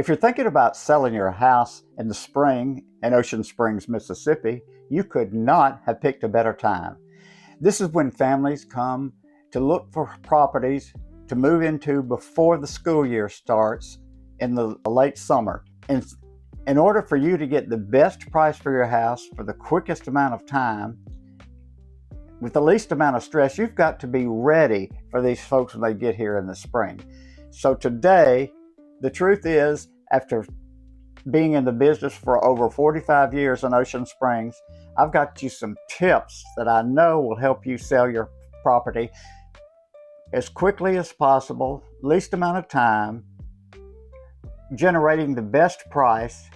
If you're thinking about selling your house in the spring in Ocean Springs, Mississippi, you could not have picked a better time. This is when families come to look for properties to move into before the school year starts in the late summer. And in order for you to get the best price for your house for the quickest amount of time, with the least amount of stress, you've got to be ready for these folks when they get here in the spring. So today, the truth is, after being in the business for over 45 years in Ocean Springs, I've got you some tips that I know will help you sell your property as quickly as possible, least amount of time, generating the best price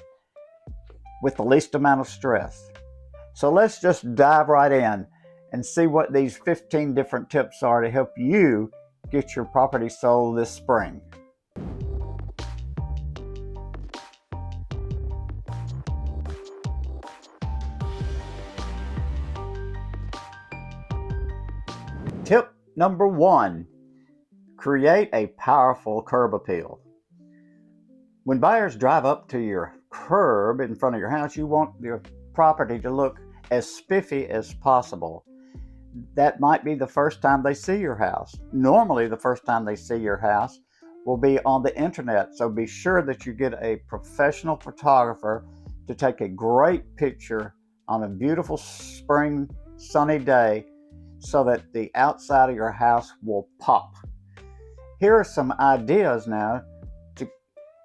with the least amount of stress. So let's just dive right in and see what these 15 different tips are to help you get your property sold this spring. Tip number 1, create a powerful curb appeal. When buyers drive up to your curb in front of your house, you want your property to look as spiffy as possible. That might be the first time they see your house. Normally, the first time they see your house will be on the internet, so be sure that you get a professional photographer to take a great picture on a beautiful spring sunny day so that the outside of your house will pop. Here are some ideas now to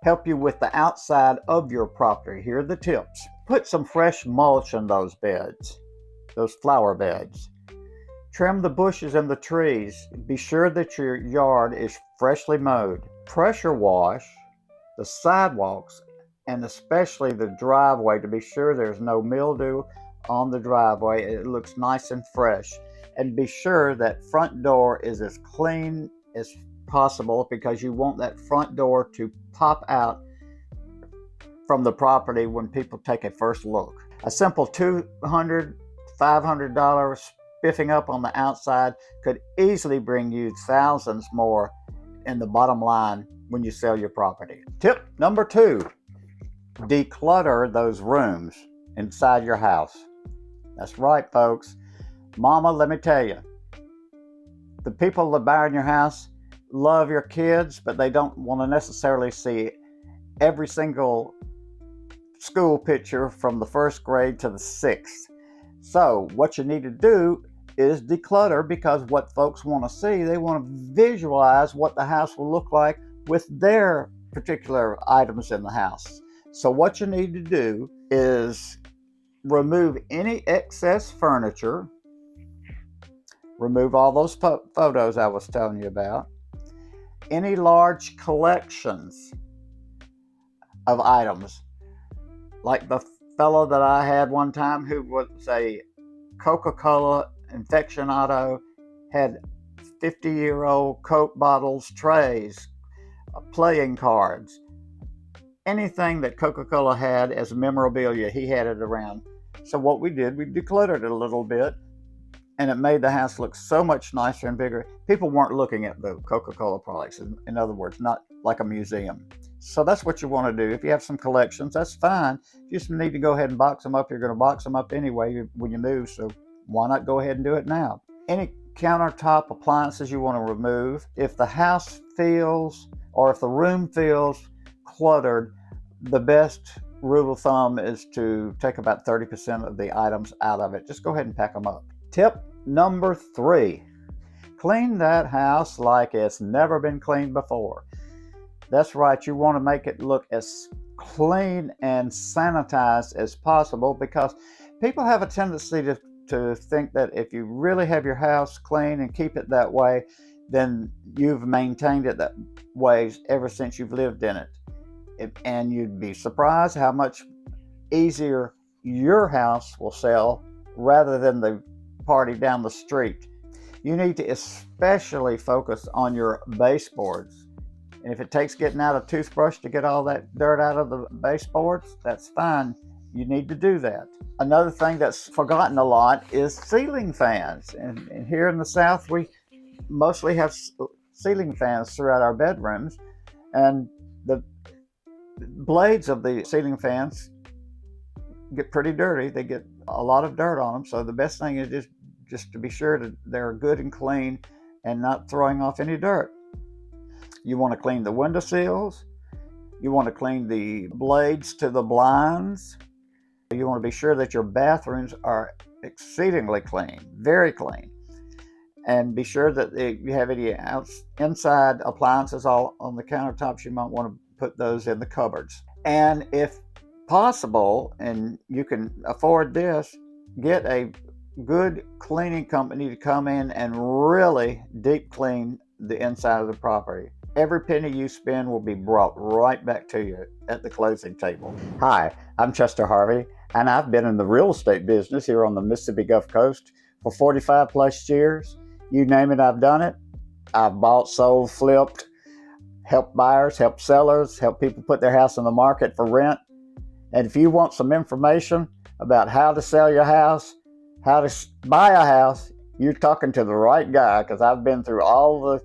help you with the outside of your property. Here are the tips. Put some fresh mulch in those beds, those flower beds. Trim the bushes and the trees. Be sure that your yard is freshly mowed. Pressure wash the sidewalks and especially the driveway to be sure there's no mildew on the driveway. It looks nice and fresh. And be sure that front door is as clean as possible because you want that front door to pop out from the property when people take a first look. A simple $200, $500 spiffing up on the outside could easily bring you thousands more in the bottom line when you sell your property. Tip number 2, declutter those rooms inside your house. That's right, folks. Mama, let me tell you, the people that buy in your house love your kids, but they don't want to necessarily see every single school picture from the first grade to the 6th. So what you need to do is declutter, because what folks want to see, they want to visualize what the house will look like with their particular items in the house. So what you need to do is remove any excess furniture. Remove all those photos I was telling you about. Any large collections of items. Like the fellow that I had one time who was a Coca-Cola aficionado, had 50-year-old Coke bottles, trays, playing cards. Anything that Coca-Cola had as memorabilia, he had it around. So what we did, we decluttered it a little bit, and it made the house look so much nicer and bigger. People weren't looking at the Coca-Cola products, in other words, not like a museum. So that's what you want to do. If you have some collections, that's fine. You just need to go ahead and box them up. You're going to box them up anyway when you move, so why not go ahead and do it now? Any countertop appliances you want to remove. If the house feels, or if the room feels cluttered, the best rule of thumb is to take about 30% of the items out of it. Just go ahead and pack them up. Tip number 3, clean that house like it's never been cleaned before. That's right, you want to make it look as clean and sanitized as possible, because people have a tendency to think that if you really have your house clean and keep it that way, then you've maintained it that way ever since you've lived in it. And you'd be surprised how much easier your house will sell rather than the party down the street. You need to especially focus on your baseboards. And if it takes getting out a toothbrush to get all that dirt out of the baseboards, that's fine. You need to do that. Another thing that's forgotten a lot is ceiling fans. And here in the South, we mostly have ceiling fans throughout our bedrooms. And blades of the ceiling fans get pretty dirty. They get a lot of dirt on them. So the best thing is just to be sure that they're good and clean and not throwing off any dirt. You want to clean the window sills. You want to clean the blades to the blinds. You want to be sure that your bathrooms are exceedingly clean, very clean. And be sure that if you have any inside appliances all on the countertops, you might want to put those in the cupboards. And if possible, and you can afford this, get a good cleaning company to come in and really deep clean the inside of the property. Every penny you spend will be brought right back to you at the closing table. Hi, I'm Chester Harvey, and I've been in the real estate business here on the Mississippi Gulf Coast for 45 plus years. You name it, I've done it. I've bought, sold, flipped, helped buyers, helped sellers, helped people put their house on the market for rent. And if you want some information about how to sell your house, how to buy a house, you're talking to the right guy, because I've been through all the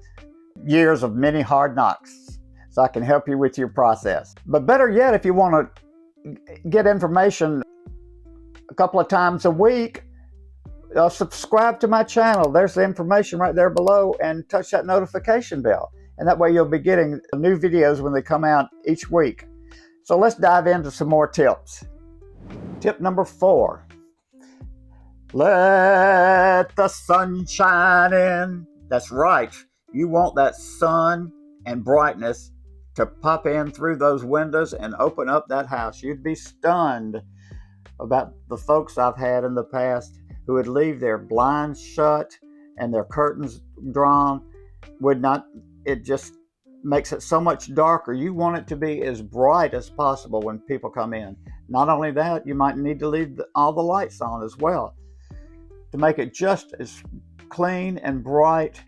years of many hard knocks, so I can help you with your process. But better yet, if you want to get information a couple of times a week, subscribe to my channel. There's the information right there below, and touch that notification bell. And that way you'll be getting new videos when they come out each week. So let's dive into some more tips. Tip number 4. Let the sun shine in. That's right. You want that sun and brightness to pop in through those windows and open up that house. You'd be stunned about the folks I've had in the past who would leave their blinds shut and their curtains drawn. It just makes it so much darker. You want it to be as bright as possible when people come in. Not only that, you might need to leave all the lights on as well to make it just as clean and bright,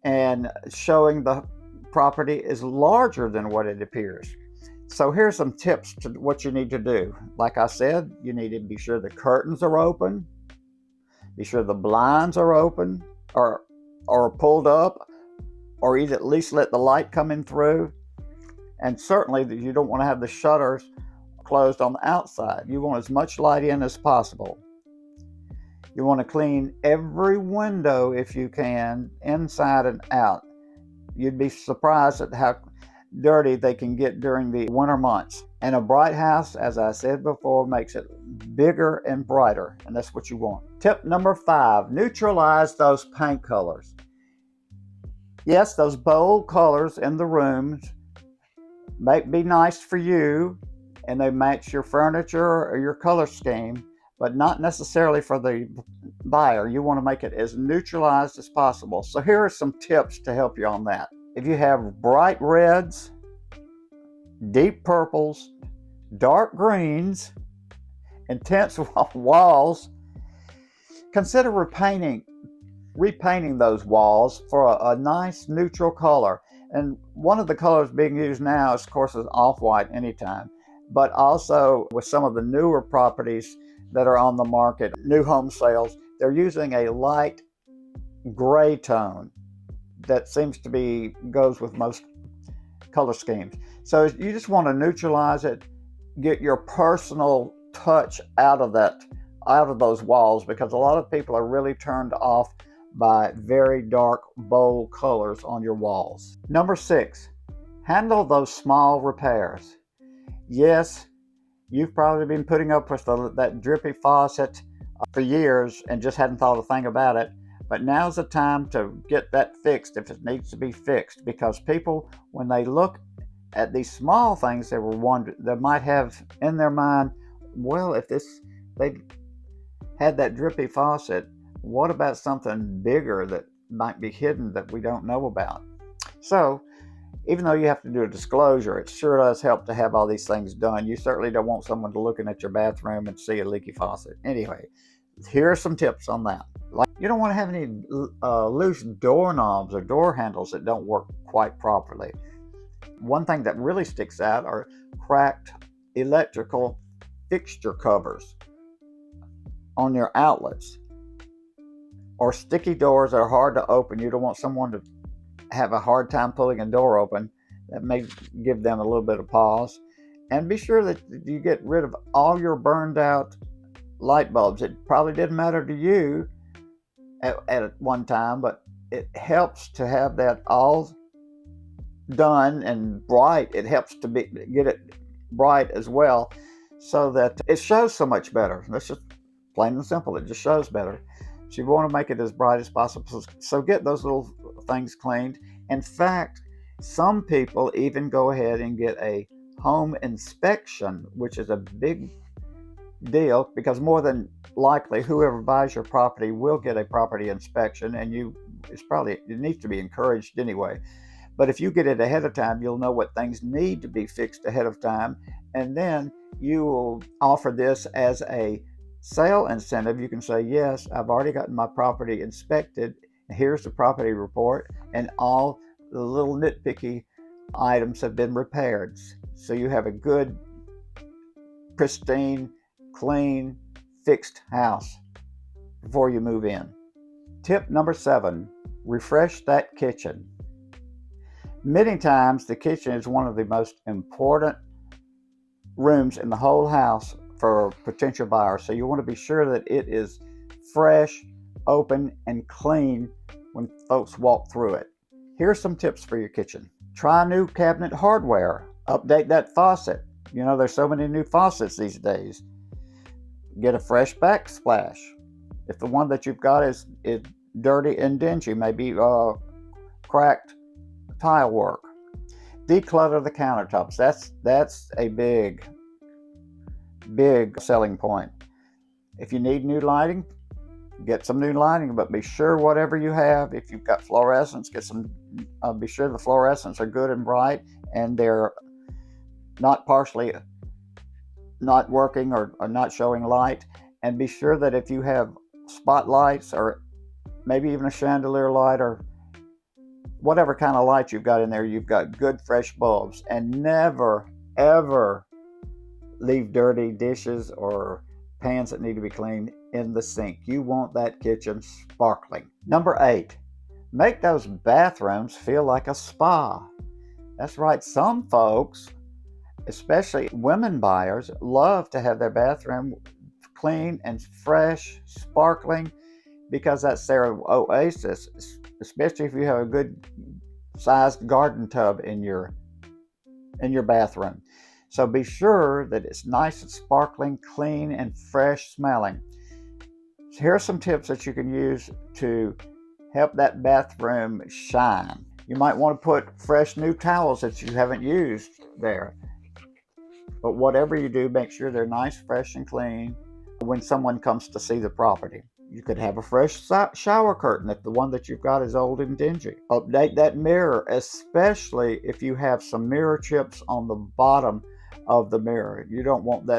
and showing the property is larger than what it appears. So here's some tips to what you need to do. Like I said, you need to be sure the curtains are open, be sure the blinds are open or pulled up, or either at least let the light come in through. And certainly that you don't want to have the shutters closed on the outside. You want as much light in as possible. You want to clean every window if you can, inside and out. You'd be surprised at how dirty they can get during the winter months. And a bright house, as I said before, makes it bigger and brighter, and that's what you want. Tip number 5, neutralize those paint colors. Yes, those bold colors in the rooms may be nice for you, and they match your furniture or your color scheme, but not necessarily for the buyer. You want to make it as neutralized as possible. So here are some tips to help you on that. If you have bright reds, deep purples, dark greens, intense walls, consider repainting those walls for a nice neutral color. And one of the colors being used now, of course, is off-white anytime, but also with some of the newer properties that are on the market, new home sales, they're using a light gray tone that seems to goes with most color schemes. So you just want to neutralize it, get your personal touch out of those walls, because a lot of people are really turned off by very dark, bold colors on your walls. Number 6, handle those small repairs. Yes, you've probably been putting up with that drippy faucet for years and just hadn't thought a thing about it. But now's the time to get that fixed if it needs to be fixed, because people, when they look at these small things, they might have in their mind, well, if they had that drippy faucet, what about something bigger that might be hidden that we don't know about? So even though you have to do a disclosure, it sure does help to have all these things done. You certainly don't want someone looking at your bathroom and see a leaky faucet. Anyway, here are some tips on that. Like, you don't want to have any loose doorknobs or door handles that don't work quite properly. One thing that really sticks out are cracked electrical fixture covers on your outlets, or sticky doors that are hard to open. You don't want someone to have a hard time pulling a door open. That may give them a little bit of pause. And be sure that you get rid of all your burned out light bulbs. It probably didn't matter to you at one time, but it helps to have that all done and bright. It helps to get it bright as well, so that it shows so much better. That's just plain and simple. It just shows better. So you want to make it as bright as possible. So get those little things cleaned. In fact, some people even go ahead and get a home inspection, which is a big deal, because more than likely whoever buys your property will get a property inspection, and it needs to be encouraged anyway. But if you get it ahead of time, you'll know what things need to be fixed ahead of time, and then you will offer this as a sale incentive. You can say, yes, I've already gotten my property inspected. Here's the property report, and all the little nitpicky items have been repaired. So you have a good, pristine, clean, fixed house before you move in. Tip number 7, refresh that kitchen. Many times the kitchen is one of the most important rooms in the whole house for potential buyers. So you want to be sure that it is fresh, open, and clean when folks walk through it. Here's some tips for your kitchen. Try new cabinet hardware. Update that faucet. You know, there's so many new faucets these days. Get a fresh backsplash. If the one that you've got is dirty and dingy, maybe cracked tile work. Declutter the countertops. That's a big selling point. If you need new lighting, get some new lighting, but be sure whatever you have, if you've got fluorescents, be sure the fluorescents are good and bright, and they're not partially not working or not showing light. And be sure that if you have spotlights or maybe even a chandelier light or whatever kind of light you've got in there, you've got good fresh bulbs. And never ever leave dirty dishes or pans that need to be cleaned in the sink. You want that kitchen sparkling. Number 8, make those bathrooms feel like a spa. That's right, some folks, especially women buyers, love to have their bathroom clean and fresh, sparkling, because that's their oasis, especially if you have a good sized garden tub in your bathroom. So be sure that it's nice and sparkling, clean, and fresh smelling. So here are some tips that you can use to help that bathroom shine. You might want to put fresh new towels that you haven't used there. But whatever you do, make sure they're nice, fresh, and clean when someone comes to see the property. You could have a fresh shower curtain if the one that you've got is old and dingy. Update that mirror, especially if you have some mirror chips on the bottom of the mirror. You don't want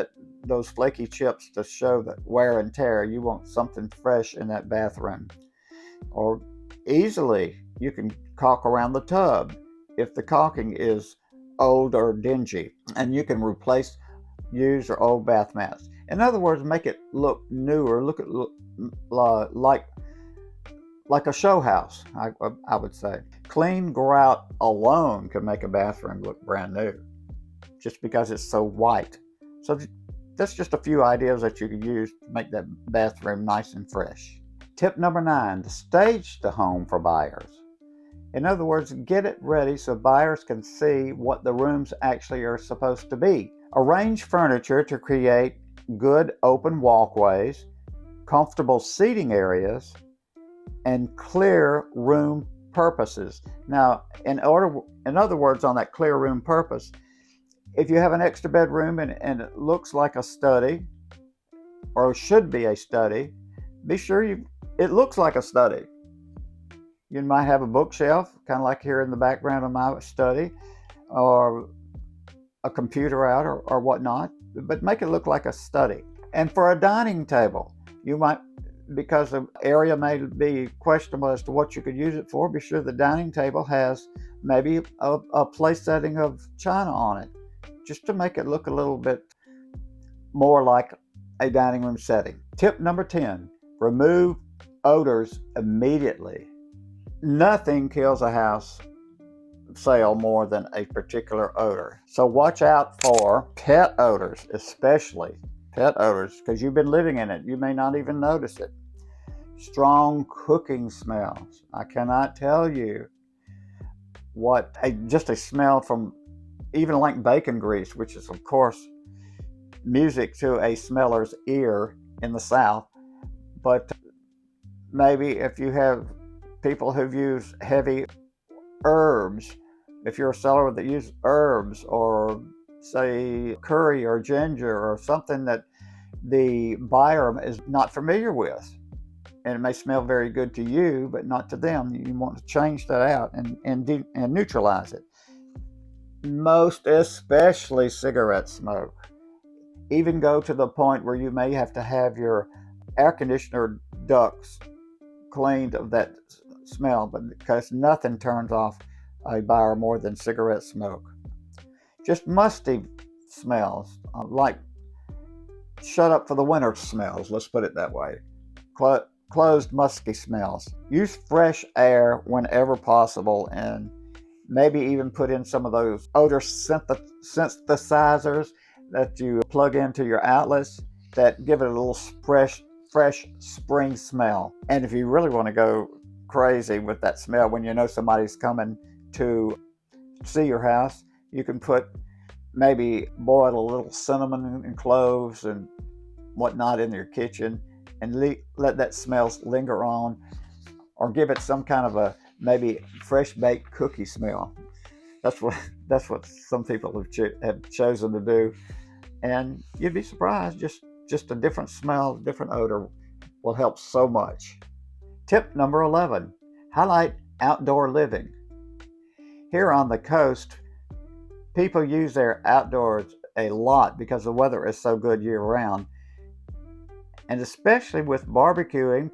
those flaky chips to show that wear and tear. You want something fresh in that bathroom. Or easily, you can caulk around the tub if the caulking is old or dingy, and you can replace used or old bath mats. In other words, make it look newer, look like a show house, I would say. Clean grout alone can make a bathroom look brand new, just because it's so white. So that's just a few ideas that you can use to make that bathroom nice and fresh. Tip number 9, stage the home for buyers. In other words, get it ready so buyers can see what the rooms actually are supposed to be. Arrange furniture to create good open walkways, comfortable seating areas, and clear room purposes. Now, in other words, on that clear room purpose, if you have an extra bedroom and it looks like a study, or should be a study, be sure it looks like a study. You might have a bookshelf, kind of like here in the background of my study, or a computer out or whatnot, but make it look like a study. And for a dining table, you might, because the area may be questionable as to what you could use it for, be sure the dining table has maybe a place setting of china on it, just to make it look a little bit more like a dining room setting. Tip number 10, remove odors immediately. Nothing kills a house sell more than a particular odor. So watch out for pet odors, especially pet odors, because you've been living in it. You may not even notice it. Strong cooking smells. I cannot tell you what just a smell from even like bacon grease, which is of course music to a smeller's ear in the South. But maybe if you have people who've used heavy herbs, if you're a seller that uses herbs or say curry or ginger or something that the buyer is not familiar with, and it may smell very good to you but not to them, you want to change that out and neutralize it. Most especially cigarette smoke. Even go to the point where you may have to have your air conditioner ducts cleaned of that smell, but because nothing turns off a buyer more than cigarette smoke. Just musty smells, like shut up for the winter smells, let's put it that way. Closed musky smells. Use fresh air whenever possible, and maybe even put in some of those odor synthesizers that you plug into your outlets that give it a little fresh spring smell. And if you really want to go crazy with that smell when you know somebody's coming to see your house, you can maybe boil a little cinnamon and cloves and whatnot in your kitchen and let that smell linger on, or give it some kind of a maybe fresh baked cookie smell. That's what some people have chosen to do, and you'd be surprised. Just a different smell, different odor will help so much. Tip number 11: highlight outdoor living. Here on the coast, people use their outdoors a lot because the weather is so good year round, and especially with barbecuing,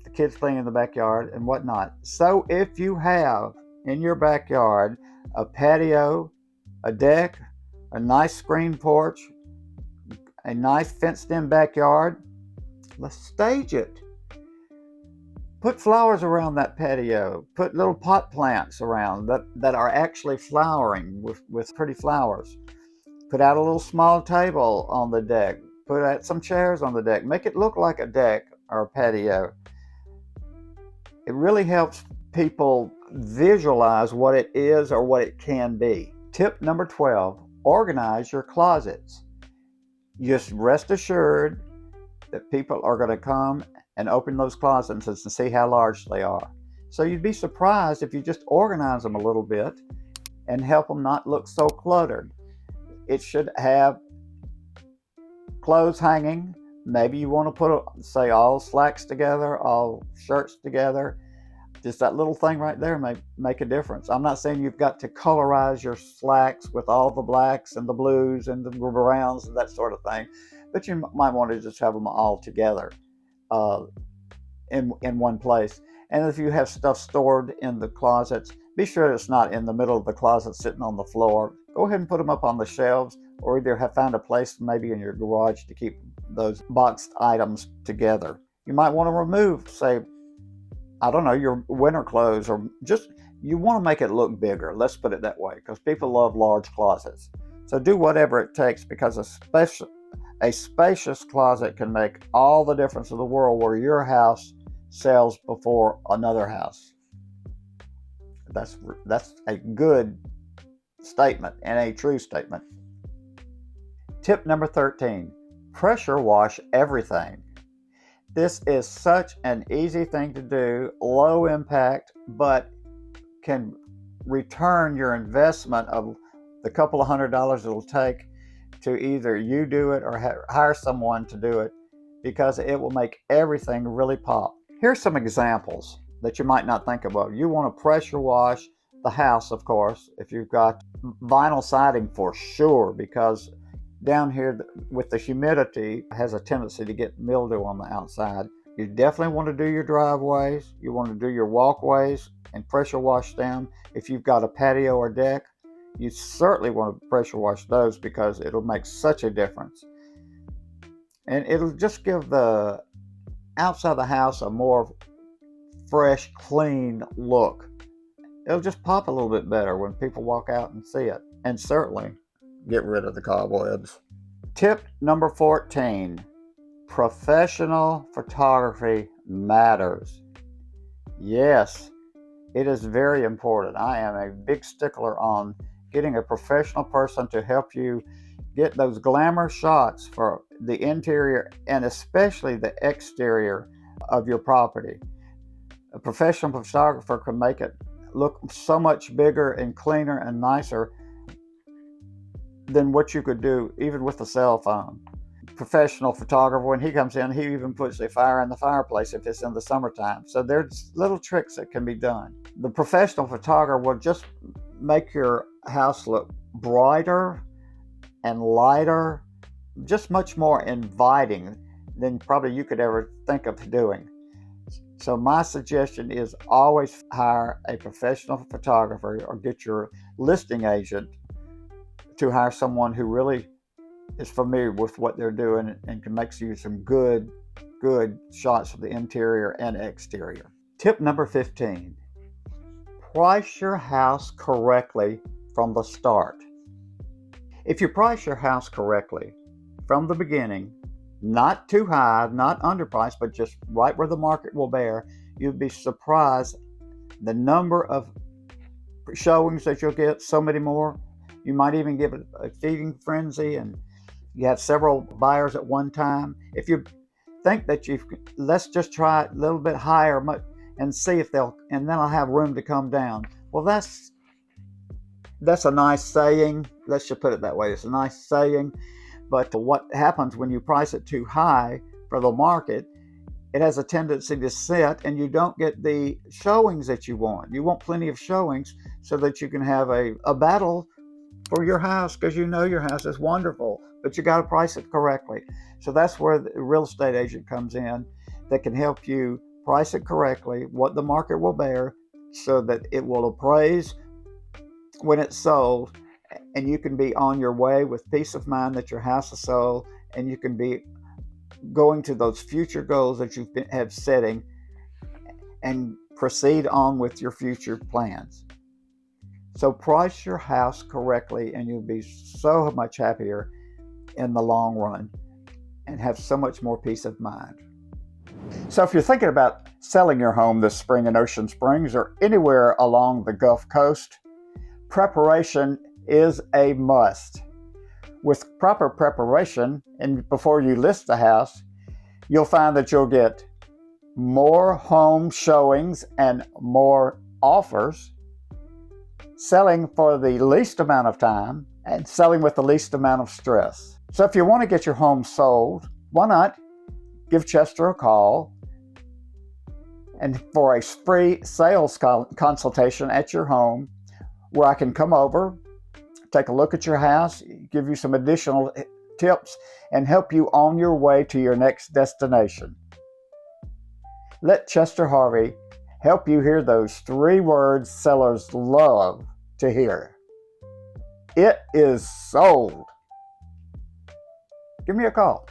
the kids playing in the backyard and whatnot. So if you have in your backyard a patio, a deck, a nice screen porch, a nice fenced-in backyard, let's stage it. Put flowers around that patio. Put little pot plants around that are actually flowering with pretty flowers. Put out a little small table on the deck. Put out some chairs on the deck. Make it look like a deck or a patio. It really helps people visualize what it is or what it can be. Tip number 12: organize your closets. Just rest assured that people are going to come and open those closets and see how large they are. So you'd be surprised if you just organize them a little bit and help them not look so cluttered. It should have clothes hanging. Maybe you want to put, say, all slacks together, all shirts together. Just that little thing right there may make a difference. I'm not saying you've got to colorize your slacks with all the blacks and the blues and the browns and that sort of thing, but you might want to just have them all together in one place. And if you have stuff stored in the closets, be sure it's not in the middle of the closet sitting on the floor. Go ahead and put them up on the shelves, or either have found a place maybe in your garage to keep those boxed items together. You might want to remove, say, I don't know, your winter clothes, or just you want to make it look bigger. Let's put it that way, because people love large closets. So do whatever it takes, because a spacious closet can make all the difference in the world where your house sells before another house. That's a good statement and a true statement. Tip number 13: pressure wash everything. This is such an easy thing to do, low impact, but can return your investment of the couple of $100 it'll take to either you do it or hire someone to do it, because it will make everything really pop. Here's some examples that you might not think about. You want to pressure wash the house, of course, if you've got vinyl siding, for sure, because down here with the humidity has a tendency to get mildew on the outside. You definitely want to do your driveways. You want to do your walkways and pressure wash them. If you've got a patio or deck, you certainly want to pressure wash those, because it'll make such a difference. And it'll just give the outside of the house a more fresh, clean look. it'll just pop a little bit better when people walk out and see it. And certainly get rid of the cobwebs. Tip number 14, professional photography matters. Yes, it is very important. I am a big stickler on getting a professional person to help you get those glamour shots for the interior and especially the exterior of your property. A professional photographer can make it look so much bigger and cleaner and nicer than what you could do even with a cell phone. Professional photographer, when he comes in, he even puts a fire in the fireplace if it's in the summertime. So there's little tricks that can be done. The professional photographer will just make your house look brighter and lighter, just much more inviting than probably you could ever think of doing. So my suggestion is always hire a professional photographer or get your listing agent to hire someone who really is familiar with what they're doing and can make you some good shots of the interior and exterior. Tip number 15, price your house correctly from the start. If you price your house correctly from the beginning, not too high, not underpriced, but just right where the market will bear, you'd be surprised the number of showings that you'll get, so many more. You might even give it a feeding frenzy and you have several buyers at one time. If you think that let's just try it a little bit higher and see if and then I'll have room to come down. Well, that's a nice saying. Let's just put it that way. It's a nice saying. But what happens when you price it too high for the market, it has a tendency to sit and you don't get the showings that you want. You want plenty of showings so that you can have a battle for your house because you know your house is wonderful, but you got to price it correctly. So that's where the real estate agent comes in that can help you price it correctly, what the market will bear, so that it will appraise when it's sold, and you can be on your way with peace of mind that your house is sold, and you can be going to those future goals that you have setting and proceed on with your future plans. So price your house correctly and you'll be so much happier in the long run and have so much more peace of mind. So if you're thinking about selling your home this spring in Ocean Springs or anywhere along the Gulf Coast, preparation is a must. With proper preparation, and before you list the house, you'll find that you'll get more home showings and more offers, selling for the least amount of time, and selling with the least amount of stress. So if you want to get your home sold, why not give Chester a call and for a free sales consultation at your home where I can come over, take a look at your house, give you some additional tips, and help you on your way to your next destination. Let Chester Harvey help you hear those 3 words sellers love to hear. It is sold. Give me a call.